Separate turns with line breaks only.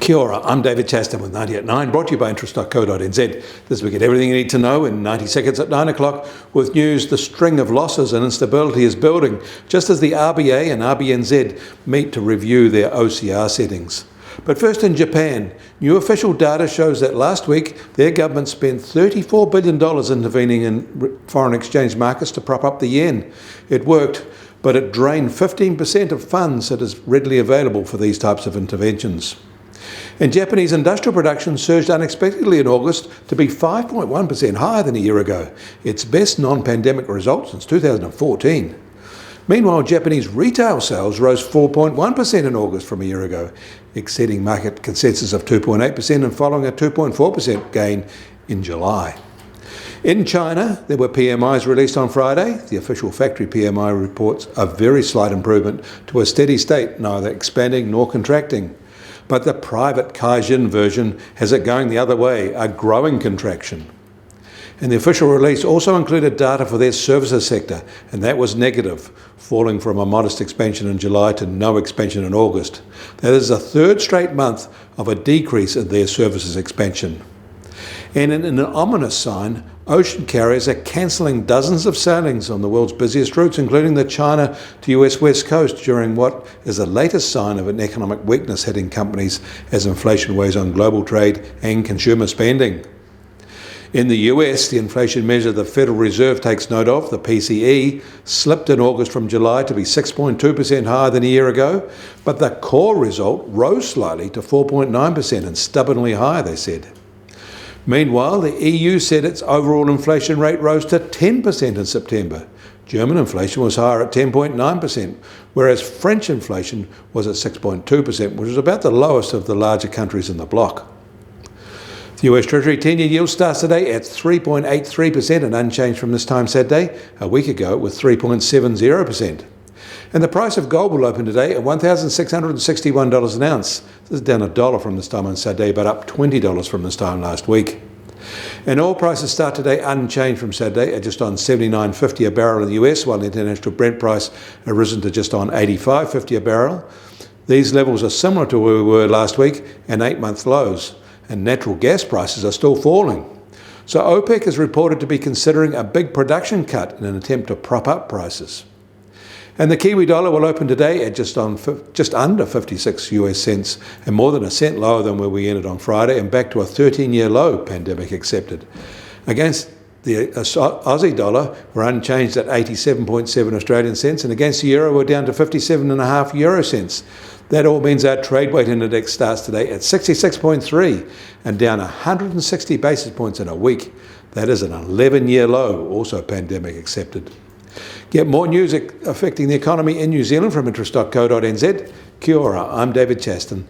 Kia ora, I'm David Chaston with 90 at 9, brought to you by interest.co.nz. This week, get everything you need to know in 90 seconds at 9 o'clock with news. The string of losses and instability is building, just as the RBA and RBNZ meet to review their OCR settings. But first, in Japan, new official data shows that last week their government spent $34 billion intervening in foreign exchange markets to prop up the yen. It worked, but it drained 15% of funds that is readily available for these types of interventions. And Japanese industrial production surged unexpectedly in August to be 5.1% higher than a year ago, its best non-pandemic result since 2014. Meanwhile, Japanese retail sales rose 4.1% in August from a year ago, exceeding market consensus of 2.8% and following a 2.4% gain in July. In China, there were PMIs released on Friday. The official factory PMI reports a very slight improvement to a steady state, neither expanding nor contracting. But the private Caixin version has it going the other way, a growing contraction. And the official release also included data for their services sector, and that was negative, falling from a modest expansion in July to no expansion in August. That is the third straight month of a decrease in their services expansion. And in an ominous sign, ocean carriers are cancelling dozens of sailings on the world's busiest routes, including the China to US West Coast, during what is the latest sign of an economic weakness hitting companies as inflation weighs on global trade and consumer spending. In the US, the inflation measure the Federal Reserve takes note of, the PCE, slipped in August from July to be 6.2% higher than a year ago, but the core result rose slightly to 4.9% and stubbornly higher, they said. Meanwhile, the EU said its overall inflation rate rose to 10% in September. German inflation was higher at 10.9%, whereas French inflation was at 6.2%, which is about the lowest of the larger countries in the bloc. The US Treasury 10-year yield starts today at 3.83% and unchanged from this time Saturday. A week ago, it was 3.70%. And the price of gold will open today at $1,661 an ounce. This is down $1 from this time on Saturday, but up $20 from this time last week. And oil prices start today unchanged from Saturday at just on $79.50 a barrel in the US, while the international Brent price has risen to just on $85.50 a barrel. These levels are similar to where we were last week and 8-month lows. And natural gas prices are still falling. So OPEC is reported to be considering a big production cut in an attempt to prop up prices. And the Kiwi dollar will open today at just under 56 US cents, and more than a cent lower than where we ended on Friday, and back to a 13-year low, pandemic accepted. Against the Aussie dollar, we're unchanged at 87.7 Australian cents, and against the euro, we're down to 57.5 euro cents. That all means our trade weight index starts today at 66.3 and down 160 basis points in a week. That is an 11-year low, also pandemic accepted. Get more news affecting the economy in New Zealand from interest.co.nz. Kia ora, I'm David Chaston.